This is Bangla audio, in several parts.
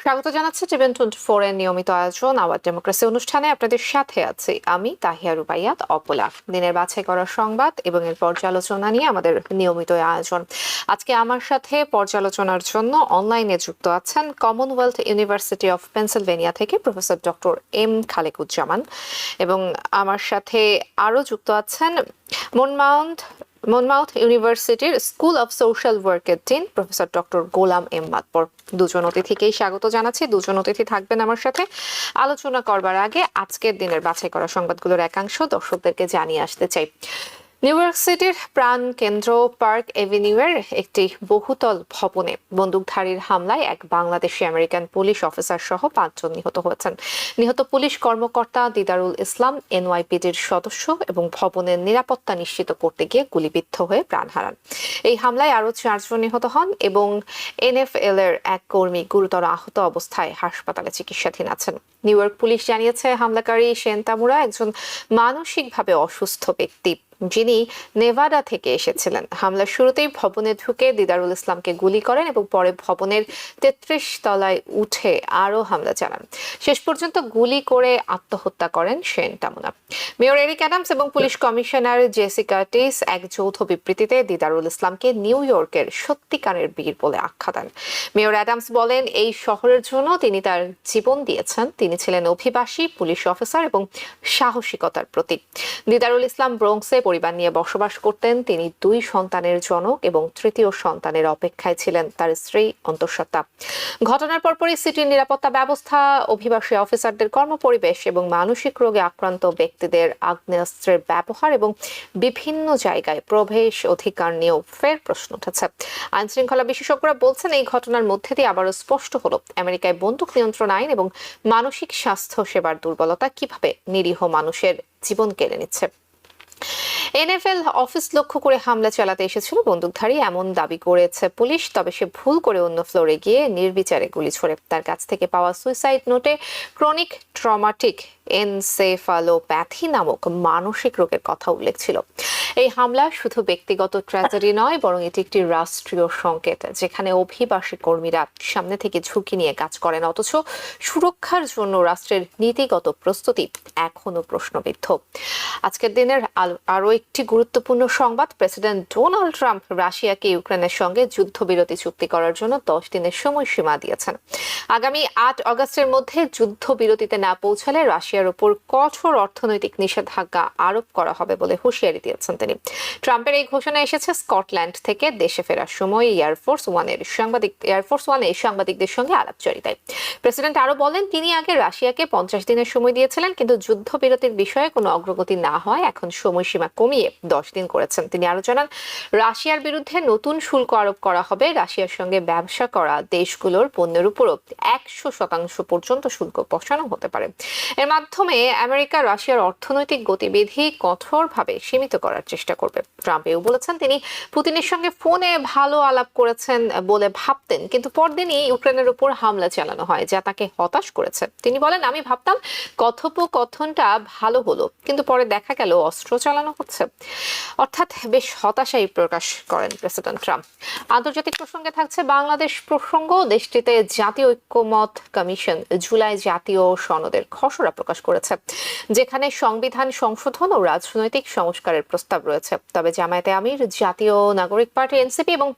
স্বাগত জানাচ্ছি টিভেন 24 এর নিয়মিত আয়োজন আওয়ার ডেমোক্রেসি অনুষ্ঠানে আপনাদের সাথে আছি আমি তাহিয়া রুবাইয়াত অপলা। দিনের বাছাই করা সংবাদ এবং এর পর্যালোচনা নিয়ে আমাদের নিয়মিত আয়োজন। আজকে আমার সাথে পর্যালোচনার জন্য অনলাইনে যুক্ত আছেন কমনওয়েলথ ইউনিভার্সিটি অফ পেনসিলভেনিয়া থেকে প্রফেসর ডক্টর এম খালেকুজ্জামান, এবং আমার সাথে আরো যুক্ত আছেন মনমাউথ ইউনিভার্সিটির স্কুল অফ সোশ্যাল ওয়ার্কের dean professor doctor Golam M Matbar. দুজন অতিথিকেই স্বাগত জানাচ্ছি। দুজন অতিথি থাকবেন আমার সাথে। আলোচনা করবার আগে আজকের দিনের বাছাই করা সংবাদগুলোর একাংশ দর্শকদেরকে জানিয়ে আসতে চাই। নিউ ইয়র্ক সিটির প্রাণ কেন্দ্র পার্ক এভিনিউয়ের একটি বহুতল ভবনে বন্দুকধারীর হামলায় এক বাংলাদেশি আমেরিকান পুলিশ অফিসার সহ 5 জন নিহত হয়েছেন। নিহত পুলিশ কর্মকর্তা দিদারুল ইসলাম এনওয়াইপিডির সদস্য এবং ভবনের নিরাপত্তা নিশ্চিত করতে গিয়ে গুলিবিদ্ধ হয়ে প্রাণ হারান। এই হামলায় আরও 4 জন নিহত হন এবং এনএফএল এর এক কর্মী গুরুতর আহত অবস্থায় হাসপাতালে চিকিৎসাধীন আছেন। নিউ ইয়র্ক পুলিশ জানিয়েছে হামলাকারী শেন তামুরা একজন মানসিকভাবে অসুস্থ ব্যক্তি, যিনি নেভাডা থেকে এসেছিলেন। হামলার শুরুতেই ভবনে ঢুকে দিদারুল ইসলামকে গুলি করেন এবং পরে ভবনের 33 তলায় উঠে আরও হামলা চালান। শেষ পর্যন্ত গুলি করে আত্মহত্যা করেন শেন তামুরা। মেয়র এরিক অ্যাডামস এবং পুলিশ কমিশনার জেসি কার্টিস এক যৌথ বিবৃতিতে দিদারুল ইসলামকে নিউ ইয়র্কের সত্যিকারের বীর বলে আখ্যা দেন। মেয়র অ্যাডামস বলেন, এই শহরের জন্য তিনি তার জীবন দিয়েছেন। তিনি ছিলেন অভিবাসী, পুলিশ অফিসার এবং সাহসিকতার প্রতীক। দিদারুল ইসলাম ব্রোঙ্কসে পরিবার নিয়ে বসবাস করতেন। তিনি 2 সন্তানের জনক এবং তৃতীয় সন্তানের অপেক্ষায় ছিলেন তার স্ত্রী অন্তঃসত্ত্বা। ঘটনার পরপরই সিটির নিরাপত্তা ব্যবস্থা, অভিবাসী অফিসারদের কর্মপরিবেশ এবং মানসিক রোগে আক্রান্ত ব্যক্তিদের আগ্নেয়াস্ত্রের ব্যবহার এবং বিভিন্ন জায়গায় প্রবেশ অধিকার নিয়েও ফের প্রশ্ন উঠেছে। আইন শৃঙ্খলা বিশেষজ্ঞরা বলছেন, এই ঘটনার মধ্যে দিয়ে আবারও স্পষ্ট হলো আমেরিকায় বন্দুক নিয়ন্ত্রণ আইন এবং মানসিক স্বাস্থ্য সেবার দুর্বলতা কিভাবে নিরীহ মানুষের জীবন কেড়ে নিচ্ছে। এনএফএল অফিস লক্ষ্য করে হামলা চালাতে এসেছিল বন্দুকধারী, এমন দাবি করেছে পুলিশ। তবে সে ভুল করে অন্য ফ্লোরে গিয়ে নির্বিচারে গুলি ছোড়ে। তার কাছ থেকে পাওয়া সুইসাইড নোটে ক্রনিক ট্রমাটিক এনসেফালোপ্যাথি নামক মানসিক রোগের কথা উল্লেখ ছিল। এই হামলা শুধু ব্যক্তিগত ট্র্যাজেডি নয়, বরং এটি একটি রাষ্ট্রীয় সংকেত, যেখানে অভিবাসী কর্মীরা সামনে থেকে ঝুঁকি নিয়ে কাজ করেন, অথচ সুরক্ষার জন্য রাষ্ট্রের নীতিগত প্রস্তুতি এখনো প্রশ্নবিদ্ধ। আজকের দিনের আরও একটি গুরুত্বপূর্ণ সংবাদ, প্রেসিডেন্ট ডোনাল্ড ট্রাম্প রাশিয়াকে ইউক্রেনের সঙ্গে যুদ্ধবিরতি চুক্তি করার জন্য 10 দিনের সময়সীমা দিয়েছেন। আগামী 8 অগস্টের মধ্যে যুদ্ধবিরতিতে না পৌঁছালে রাশিয়ার উপর কঠোর অর্থনৈতিক নিষেধাজ্ঞা আরোপ করা হবে বলে হুঁশিয়ারি দিয়েছেন তিনি। ট্রাম্পের এই ঘোষণা এসেছে স্কটল্যান্ড থেকে দেশে ফেরার সময় এয়ারফোর্স ওয়ানে সাংবাদিকদের সঙ্গে আলাপচারিতায়। প্রেসিডেন্ট আরো বলেন, তিনি আগে রাশিয়াকে 50 দিনের সময় দিয়েছিলেন, কিন্তু যুদ্ধবিরতির বিষয়ে কোনো অগ্রগতি না হয় এখন সময়সীমা কমিয়ে 10 দিন করেছেন। তিনি আরো জানান, রাশিয়ার বিরুদ্ধে নতুন শুল্ক আরোপ করা হবে। রাশিয়ার সঙ্গে ব্যবসা করা দেশগুলোর পণ্যের উপরও 100% পর্যন্ত শুল্ক বসানো হতে পারে। এর মাধ্যমে আমেরিকা রাশিয়ার অর্থনৈতিক গতিবিধি কঠোরভাবে সীমিত করার চেষ্টা করবে। ট্রাম্প এও বলেছেন, তিনি পুতিনের সঙ্গে ফোনে ভালো আলাপ করেছেন বলে ভাবতেন, কিন্তু পরদিনই ইউক্রেনের উপর হামলা চালানো হয়, যা তাকে হতাশ করেছে। তিনি বলেন, আমি ভাবতাম কথোপকথনটা ভালো হলো, কিন্তু পরে দেখা গেল অস্ত্র চালানো হচ্ছে। অর্থাৎ বেশ হতাশাই প্রকাশ করেন প্রেসিডেন্ট ট্রাম্প। আন্তর্জাতিক প্রসঙ্গে থাকছে বাংলাদেশ প্রসঙ্গ। দেশটিতে জাতীয় ঐক্যমত কমিশন জুলাই জাতীয় সনদের খসড়া প্রকাশ করেছে, যেখানে সংবিধান সংশোধন ও রাজনৈতিক সংস্কারের প্রস্তাব রয়েছে। তবে জামায়াতে আমির, জাতীয় নাগরিক পার্টি এনসিপি এবং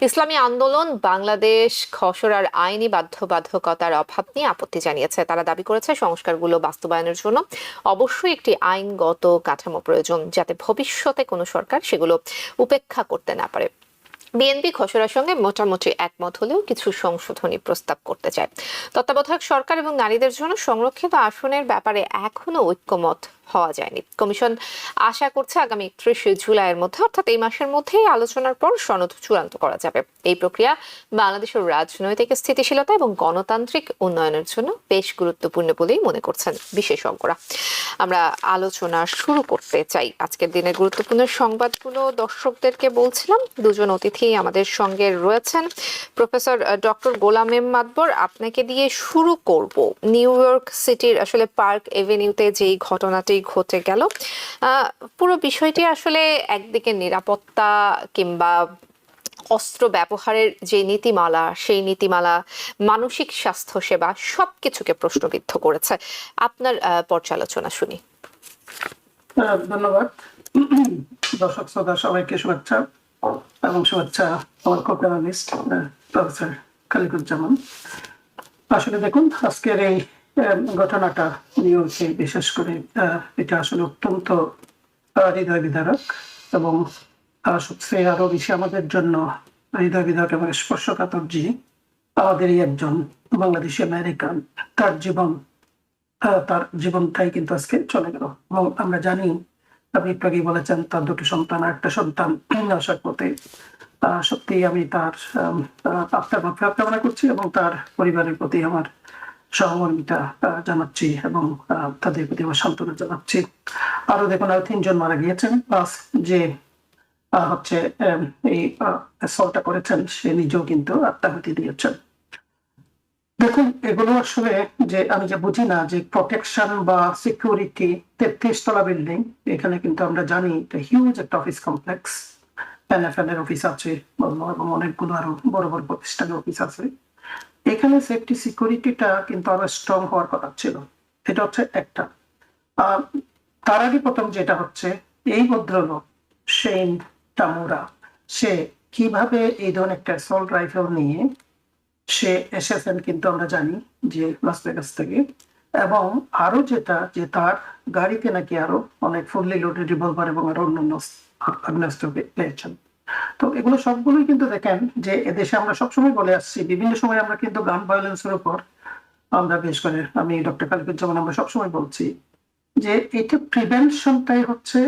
ইসলামী আন্দোলন বাংলাদেশ খসড়ার আইনি বাধ্যবাধকতার অভাব নিয়ে আপত্তি জানিয়েছে। তারা দাবি করেছে, সংস্কারগুলো বাস্তবায়নের জন্য অবশ্যই একটি আইনগত কাঠামো প্রয়োজন, যাতে ভবিষ্যতে কোনো সরকার সেগুলো উপেক্ষা করতে না পারে। বিএনপি খসড়ার সঙ্গে মোটামুটি একমত হলেও কিছু সংশোধনী প্রস্তাব করতে চায়। তত্ত্বাবধায়ক সরকার এবং নারীদের জন্য সংরক্ষিত আসনের ব্যাপারে এখনো ঐক্যমত হওয়া যায়নি। কমিশন আশা করছে আগামী 31 জুলাইয়ের মধ্যে, অর্থাৎ এই মাসের মধ্যেই আলোচনার পর সনদ চূড়ান্ত করা যাবে। এই প্রক্রিয়া বাংলাদেশের রাজনৈতিক স্থিতিশীলতা এবং গণতান্ত্রিক উন্নয়নের জন্য বেশ গুরুত্বপূর্ণ বলেই মনে করছেন বিশেষজ্ঞরা। আমরা আলোচনা শুরু করতে চাই। আজকের দিনের গুরুত্বপূর্ণ সংবাদগুলো দর্শকদেরকে বলছিলাম। দুজন অতিথি আমাদের সঙ্গে রয়েছেন। Professor doctor Golam M Matbar, আপনাকে দিয়ে শুরু করব। নিউ ইয়র্ক সিটির আসলে পার্ক এভিনিউতে যেই ঘটনাটি ঘটে গেল, পুরো বিষয়টি আসলে একদিকে নিরাপত্তা কিংবা অস্ত্র ব্যবহারের যে নীতিমালা, সেই নীতিমালা মানসিক স্বাস্থ্য সেবা সবকিছুকে প্রশ্নবিদ্ধ করেছে। আপনার পর্যালোচনা শুনি। ধন্যবাদ। দর্শক শ্রোতা সবাইকে শুভেচ্ছা এবং শুভেচ্ছা আমার কো-প্যানেলিস্ট প্রফেসর খালিকুজ্জামান। আসলে দেখুন, আজকের এই ঘটনাটা নিউজে বিশেষ করে এটা আসলে অত্যন্ত হৃদয় বিদারক এবং সবচেয়ে আরো বেশি আমাদের জন্য হৃদয় বিদারক এবং স্পর্শকাতর যে আমাদেরই একজন বাংলাদেশি আমেরিকান, তার জীবনটাই কিন্তু আজকে চলে গেল। এবং আমরা জানি, আপনি একটু আগেই বলেছেন তার দুটো সন্তান, একটা সন্তান আসার পথে। সত্যি আমি তার আত্মার মাফিরাত কামনা করছি এবং তার পরিবারের প্রতি আমার সহমর্মিতা জানাচ্ছি এবং তাদের প্রতি আমার সান্ত্বনা জানাচ্ছি। আরো দেখুন, আরো 3 জন মারা গিয়েছেন, প্লাস যে হচ্ছে এই অ্যাসল্টটা করেছেন সে নিজেও কিন্তু আত্মাহুতি দিয়েছেন। দেখুন, এগুলো আসলে যে আমি যে বুঝি না যে প্রোটেকশন বা সিকিউরিটি, 33 তলা বিল্ডিং, এখানে কিন্তু আমরা জানি হিউজ একটা অফিস কমপ্লেক্স, এনএফএল এর অফিস আছে এবং অনেকগুলো আরো বড় বড় প্রতিষ্ঠানের অফিস আছে। এখানে সেফটি সিকিউরিটিটা কিন্তু আরো স্ট্রং হওয়ার কথা ছিল। এটা হচ্ছে একটা। তার আগে প্রথম যেটা হচ্ছে, এই ভদ্রলোক শেন তামুরা, সে কিভাবে এই ধরনের একটা অ্যাসল্ট রাইফেল নিয়ে সে এসেছেন কিন্তু আমরা জানি যে লাস ভেগাস থেকে। এবং আরো যেটা, যে তার গাড়িতে নাকি আরো অনেক ফুললি লোডেড রিভলভার এবং আরো অন্যান্য আগ্নেয়াস্ত্র পেয়েছেন। তো এগুলো সবগুলোই কিন্তু দেখেন যে এদেশে আমরা সবসময় বলে আসছি, বিভিন্ন সময় আমরা কিন্তু গান ভায়োলেন্সের উপর আমরা বিশেষ করে আমি ডক্টর খালিকুজ্জামান আমরা সবসময় বলছি যে এটা প্রিভেনশনটাই হচ্ছে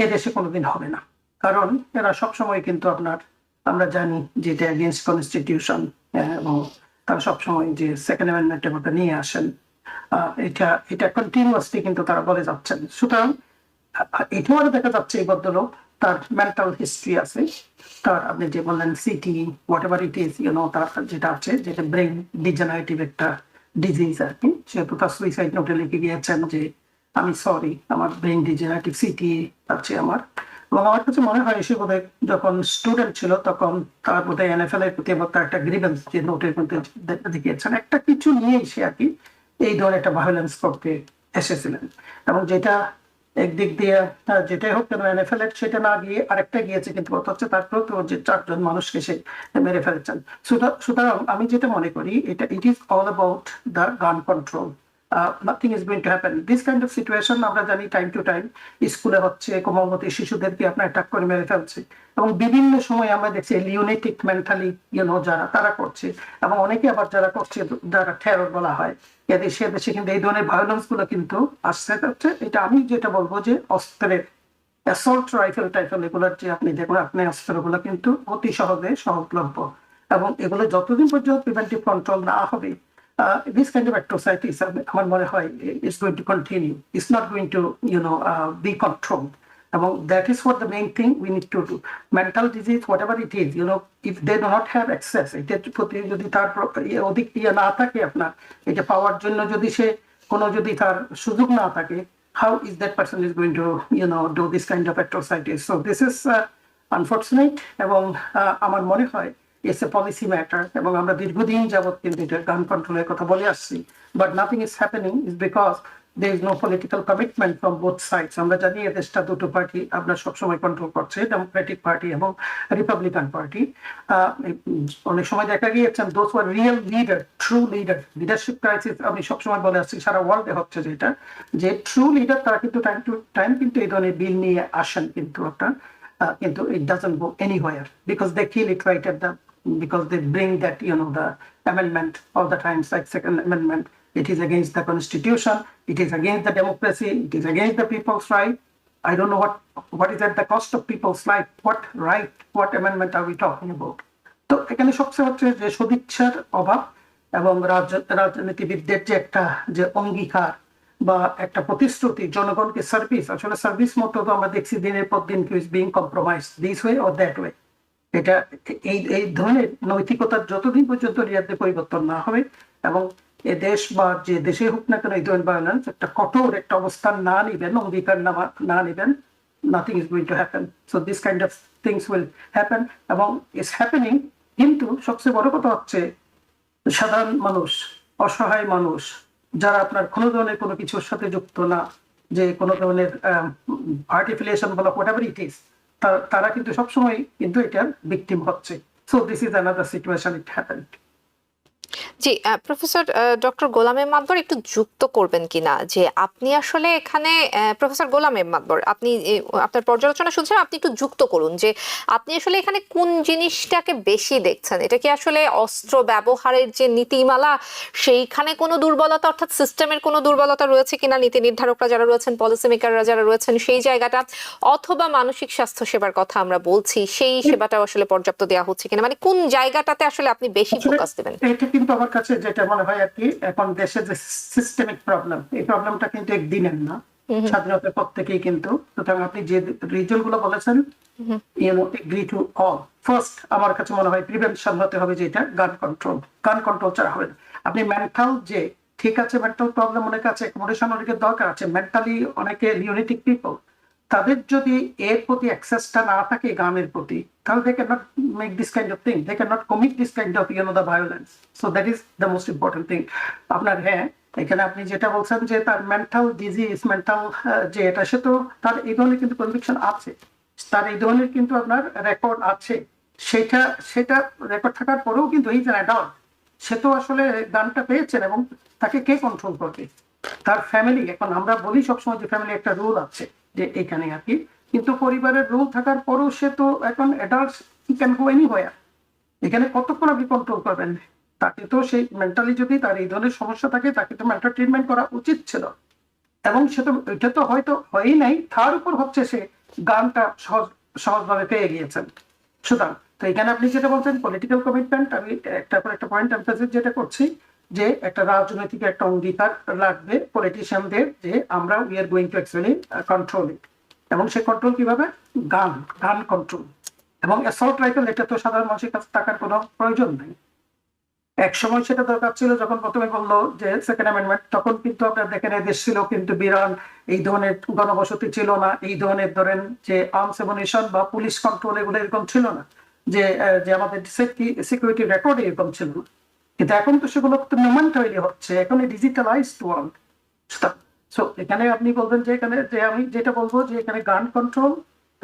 এদেশে কোনোদিন হবে না। কারণ এরা সবসময় কিন্তু আমরা জানি যে এটা এগেইনস্ট কনস্টিটিউশন এবং তারা সবসময় যে সেকেন্ড অ্যামেন্ডমেন্টের মধ্যে নিয়ে আসেন, এটা কন্টিনিউয়াসলি কিন্তু তারা বলে যাচ্ছেন। সুতরাং এটাও আরো দেখা যাচ্ছে এই ভদ্রলোক, তার মেন্টাল হিস্ট্রি আছে, তার আপনি যে বললেন city what ever it is, তার যেটা আছে, যেটা ব্রেন ডিজেনারেটিভ একটা ডিজিজ আর কি। সেহেতু তার সুইসাইড নোটে লিখে গিয়েছেন যে আমি সরি, আমার ব্রেন ডিজেনারেটিভ সিটি আছে আমার। এবং আমার কাছে মনে হয় সে বোধহয় যখন স্টুডেন্ট ছিল তখন তার বোধহয় এনএফএল এর প্রতি তার একটা গ্রিভেন্স যে নোটের মধ্যে দেখিয়েছেন, একটা কিছু নিয়েই সে আর কি এই ধরনের একটা ভায়োলেন্স করতে এসেছিলেন। এবং যেটা একদিক দিয়ে যেটাই হোক কেন এনএফএল এর সেটা না গিয়ে আরেকটা গিয়েছে, কিন্তু কথা হচ্ছে তারপরেও তো যে 4 জন মানুষকে সে মেরে ফেলেছেন। সুতরাং আমি যেটা মনে করি, এটা it is all about the gun control. Nothing is going to happen this kind of situation. আমরা জানি টাইম টু টাইম স্কুলে হচ্ছে, কোমলমতি শিশুদেরকে আপনার অ্যাটাক করে মেরে ফেলছে এবং বিভিন্ন সময় আমরা দেখছি লিউনেটিক মেন্টালি যারা তারা করছে। এবং অনেকে আবার যারা করছে, যারা টেরর বলা হয়, এদেশে কিন্তু এই ধরনের ভায়োলেন্স গুলো কিন্তু আসছে হচ্ছে। এটা আমি যেটা বলবো যে অস্ত্রের অ্যাসল্ট রাইফেল টাইফেল এগুলোর যে আপনি দেখুন, আপনি অস্ত্রগুলো কিন্তু অতি সহজে সহজলভ্য এবং এগুলো যতদিন পর্যন্ত প্রিভেন্টিভ কন্ট্রোল না হবে, this kind of atrocities, আমার মনে হয়, is going to continue. It's not going to, be controlled. এবং that is what the main thing we need to do. Mental disease, whatever it is, if they do not have access, এটার প্রতি যদি তার অধিক না থাকে, আপনার এটা পাওয়ার জন্য যদি সে কোনো যদি তার সুযোগ না থাকে, how is that person is going to, do this kind of atrocities? So this is unfortunate এবং আমার মনে হয় it's a policy matter এবং আমরা দীর্ঘদিন যাবত কিন্তু এটা গান কন্ট্রোলের কথা বলে আসছি, but nothing is happening is because there is no political commitment from both sides. আমরা জানি এদেশটা দুটো পার্টি আপনার সবসময় কন্ট্রোল করছে, ডেমোক্রেটিক পার্টি এবং রিপাবলিকান পার্টি। অনেক সময় দেখা গিয়েছে those were real leader, true leadership crisis আমি সবসময় বলে আসছি, সারা ওয়ার্ল্ডে হচ্ছে যেটা, যে ট্রু লিডার তারা কিন্তু টাইম টু টাইম কিন্তু এই ধরনের বিল নিয়ে আসেন, কিন্তু কিন্তু it doesn't go anywhere because they kill it right at the, because they bring that, the amendment all the time, like second amendment. It is against the constitution, it is against the democracy, it is against the people's right. I don't know what is at the cost of people's life, what right, what amendment are we talking about? তো এখানে সবচেয়ে হচ্ছে যে সদিচ্ছার অভাব এবং রাজনীতিবিদদের যে একটা যে অঙ্গীকার বা একটা প্রতিশ্রুতি, জনগণকে সার্ভিস, আসলে সার্ভিস মতো তো আমরা দেখছি দিনের পর দিন is being compromise this way or that way. এটা এই ধরনের নৈতিকতার যতদিন পর্যন্ত রিয়াদে পরিবর্তন না হবে এবং এ দেশ বা যে দেশে হোক না কেন এই ধরনের ভায়োলেন্স একটা কঠোর একটা অবস্থান না নিবেন, অঙ্গীকার না নিবেন, nothing is going to happen. So this kind of things will happen এবং is happening. কিন্তু সবচেয়ে বড় কথা হচ্ছে সাধারণ মানুষ, অসহায় মানুষ, যারা আপনার কোনো ধরনের কোনো কিছুর সাথে যুক্ত না, যে কোনো ধরনের আর্টিফিলিয়েশন বলা হোয়াটএভার ইট ইজ, তারা কিন্তু সবসময় কিন্তু এটার ভিকটিম হচ্ছে। So this is another situation it happened. জি, professor doctor Golam M Matbor একটু যুক্ত করবেন কিনা যে আপনি আসলে এখানে প্রফেসর গোলাম এম মাতবর, আপনি আপনার পর্যালোচনা শুনছেন, আপনি একটু যুক্ত করুন যে আপনি আসলে এখানে কোন জিনিসটাকে বেশি দেখছেন। এটা কি আসলে অস্ত্র ব্যবহারের যে নীতিমালা সেইখানে কোনো দুর্বলতা, অর্থাৎ সিস্টেমের কোনো দুর্বলতা রয়েছে কিনা, নীতি নির্ধারকরা যারা রয়েছেন, পলিসি মেকাররা যারা রয়েছেন সেই জায়গাটা, অথবা মানসিক স্বাস্থ্য সেবার কথা আমরা বলছি সেই সেবাটাও আসলে পর্যাপ্ত দেওয়া হচ্ছে কিনা, মানে কোন জায়গাটাতে আসলে আপনি বেশি ফোকাস দেবেন? এটা কিন্তু আমার কাছে যেটা মনে হয় আর কি, এখন দেশের যে সিস্টেমিক প্রবলেম, এই প্রবলেমটা কিন্তু একদিনের না, স্বাধীনতার পর থেকেই কিন্তু। সুতরাং আপনি যে রিজন গুলো বলেছেন, এগ্রি টু অল। ফার্স্ট আমার কাছে মনে হয় প্রিভেনশন হতে হবে, যেটা গান কন্ট্রোল ছাড়া হবে না। আপনি মেন্টাল যে, ঠিক আছে মেন্টাল প্রবলেম অনেক আছে, অ্যাকোমোডেশন অনেকের দরকার আছে, মেন্টালি অনেকে লিউনেটিক পিপল, তাদের যদি এর প্রতি অ্যাক্সেসটা না থাকে গানের প্রতি, তাহলে they cannot make this kind of thing, they cannot commit this kind of the violence. So that is the most important thing. আপনার হ্যাঁ, এখানে আপনি যেটা বলছেন যে তার মেন্টাল ডিজিজ, মেন্টাল যে এটা, সে তো তার এই ধরনের কিন্তু কনভিকশন আছে, তার এই ধরনের কিন্তু আপনার রেকর্ড আছে, সেটা রেকর্ড থাকার পরেও কিন্তু এই যে অ্যাডাল্ট, সে তো আসলে গানটা পেয়েছেন, এবং তাকে কে কন্ট্রোল করবে? তার ফ্যামিলি। এখন আমরা বলি সবসময় যে ফ্যামিলি একটা রুল আছে যে এখানে আর কি, কিন্তু পরিবারের রুল থাকার পরও সে তো এখন adults, he can go anywhere. এখানে কতক্ষণ আপনি কন্ট্রোল করবেন? তাকে তো সেই মেন্টালি যদি তার এই ধরনের সমস্যা থাকে, তাকে তো মেন্টাল ট্রিটমেন্ট করা উচিত ছিল, এবং সে তো এটা তো হয়তো হয়ই নাই, তার উপর হচ্ছে সে গানটা সহজভাবে পেয়ে গিয়েছেন। সুতরাং তো এখানে আপনি যেটা বলছেন পলিটিক্যাল কমিটমেন্ট, আমি একটা পয়েন্ট এমফাসিস যেটা করছি, যে একটা রাজনৈতিক একটা অঙ্গীকার লাগবে পলিটিশিয়ানদের, যে আমরা we are going to actually control it. এবং সে কন্ট্রোল কিভাবে? গান কন্ট্রোল। এবং অ্যাসল্ট রাইফেল, এটা তো সাধারণ মানুষের কাছে থাকার কোনো প্রয়োজন নেই। এক সময় সেটা দরকার ছিল, যখন প্রথমে বললো যে সেকেন্ড অ্যামেন্ডমেন্ট, তখন কিন্তু আপনার দেখেন দেশ ছিল কিন্তু বিরান, এই ধরনের গণবসতি ছিল না, এই ধরনের ধরেন যে আর্মস এমুনিশন বা পুলিশ কন্ট্রোল এগুলো এরকম ছিল না, যে আমাদের সিকিউরিটি রেকর্ড এরকম ছিল না। কিন্তু এখন তো সেগুলো মুভমেন্ট তৈরি হচ্ছে, এখন ডিজিটালাইজড ওয়ার্ল্ড। সো এখানে আপনি বলবেন যে এখানে, যে আমি যেটা বলবো যে এখানে গান কন্ট্রোল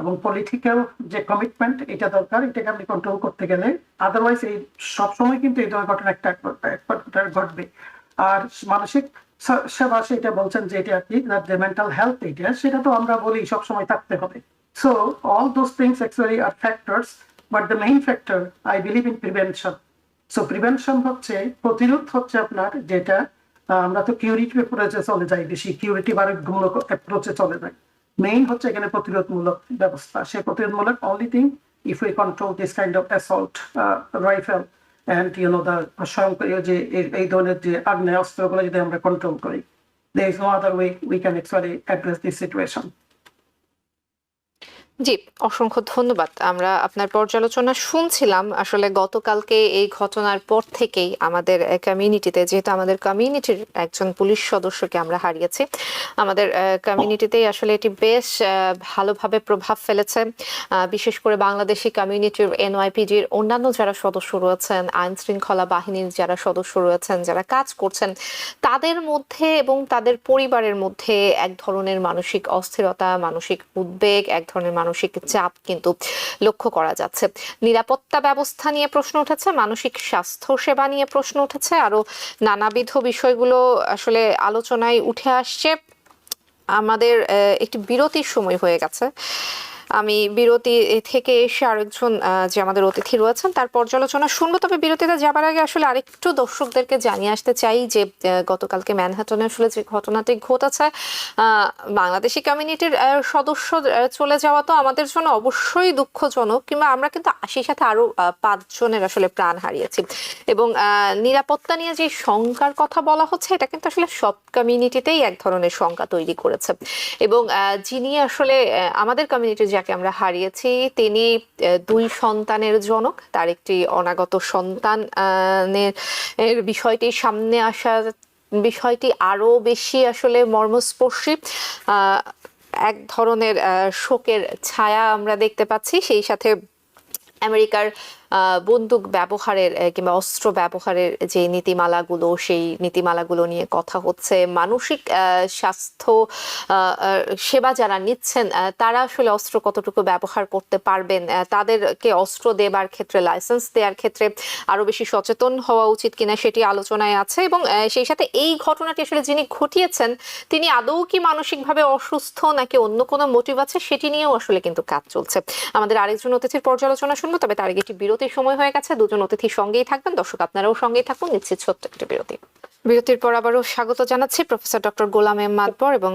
এবং পলিটিক্যাল যে কমিটমেন্ট, এটা দরকার, এটাকে আপনি কন্ট্রোল করতে গেলে। আদারওয়াইজ এই সবসময় কিন্তু এই ধরনের ঘটনা একটা ঘটবে। আর মানসিক সেবা, সেটা বলছেন যে এটা কি মেন্টাল হেলথ, এটা সেটা তো আমরা বলি সবসময় থাকতে হবে। So all those things actually আর factors, but the main factor I believe in prevention. So prevention হচ্ছে, প্রতিরোধ হচ্ছে আপনার যেটা, আমরা তো কিউরিটিভ অ্যাপ্রোচে চলে যাই, বেশি কিউরিটিভ আরোগ্যমূলক অ্যাপ্রোচে চলে যাই। মেইন হচ্ছে এখানে প্রতিরোধমূলক ব্যবস্থা। সে প্রতিরোধমূলক only thing if we control this kind of assault rifle and the স্বয়ংক্রিয় যে এই ধরনের যে আগ্নেয় অস্ত্রগুলো যদি আমরা কন্ট্রোল করি, there is no other way we can actually address this situation. জি, অসংখ্য ধন্যবাদ। আমরা আপনার পর্যালোচনা শুনছিলাম। আসলে গতকালকে এই ঘটনার পর থেকেই আমাদের কমিউনিটিতে, যেহেতু আমাদের কমিউনিটির একজন পুলিশ সদস্যকে আমরা হারিয়েছি, আমাদের কমিউনিটিতেই আসলে এটি বেশ ভালোভাবে প্রভাব ফেলেছে। বিশেষ করে বাংলাদেশি কমিউনিটির, এনওয়াইপিজির অন্যান্য যারা সদস্য রয়েছেন, আইন শৃঙ্খলা বাহিনীর যারা সদস্য রয়েছেন, যারা কাজ করছেন, তাদের মধ্যে এবং তাদের পরিবারের মধ্যে এক ধরনের মানসিক অস্থিরতা, মানসিক উদ্বেগ, এক ধরনের মানসিক চাপ কিন্তু লক্ষ্য করা যাচ্ছে। নিরাপত্তা ব্যবস্থা নিয়ে প্রশ্ন উঠেছে, মানসিক স্বাস্থ্য সেবা নিয়ে প্রশ্ন উঠেছে, আরো নানাবিধ বিষয়গুলো আসলে আলোচনায় উঠে আসছে। আমাদের একটি বিরতির সময় হয়ে গেছে। আমি বিরতি থেকে এসে আরেকজন যে আমাদের অতিথি রয়েছেন তার পর্যালোচনা শুনবো। তবে বিরতিতে যাবার আগে আসলে আরেকটু দর্শকদেরকে জানিয়ে আসতে চাই যে গতকালকে ম্যানহাটনে আসলে যে ঘটনাটি ঘটেছে, বাংলাদেশি কমিউনিটির সদস্য চলে যাওয়া তো আমাদের জন্য অবশ্যই দুঃখজনক, কিংবা আমরা কিন্তু সেই সাথে আরো 5 জনের আসলে প্রাণ হারিয়েছি। এবং নিরাপত্তা নিয়ে যে শঙ্কার কথা বলা হচ্ছে, এটা কিন্তু আসলে সব কমিউনিটিতেই এক ধরনের শঙ্কা তৈরি করেছে। এবং যিনি আসলে আমাদের কমিউনিটির যাকে আমরা হারিয়েছি, তিনি 2 সন্তানের জনক। তার একটি অনাগত সন্তানের বিষয়টি সামনে আসা, বিষয়টি আরো বেশি আসলে মর্মস্পর্শী। এক ধরনের শোকের ছায়া আমরা দেখতে পাচ্ছি। সেই সাথে আমেরিকার বন্দুক ব্যবহারের কিংবা অস্ত্র ব্যবহারের যে নীতিমালাগুলো, সেই নীতিমালাগুলো নিয়ে কথা হচ্ছে। মানসিক স্বাস্থ্য সেবা যারা নিচ্ছেন তারা আসলে অস্ত্র কতটুকু ব্যবহার করতে পারবেন, তাদেরকে অস্ত্র দেবার ক্ষেত্রে, লাইসেন্স দেওয়ার ক্ষেত্রে আরো বেশি সচেতন হওয়া উচিত কিনা সেটি আলোচনায় আছে। এবং সেই সাথে এই ঘটনাটি আসলে যিনি ঘটিয়েছেন তিনি আদৌ কি মানসিকভাবে অসুস্থ নাকি অন্য কোনো মোটিভ আছে সেটি নিয়েও আসলে কিন্তু কাজ চলছে। আমাদের আরেকজন অতিথির পর্যালোচনা শুনবো, তবে তার আগে একটি বিরতির সময় হয়ে গেছে। দুজন অতিথি সঙ্গেই থাকবেন, দর্শক আপনারাও সঙ্গেই থাকুন। নিচ্ছি ছোট্ট একটি বিরতি। বিরতির পর আবারও স্বাগত জানাচ্ছি professor doctor Golam M Matbar এবং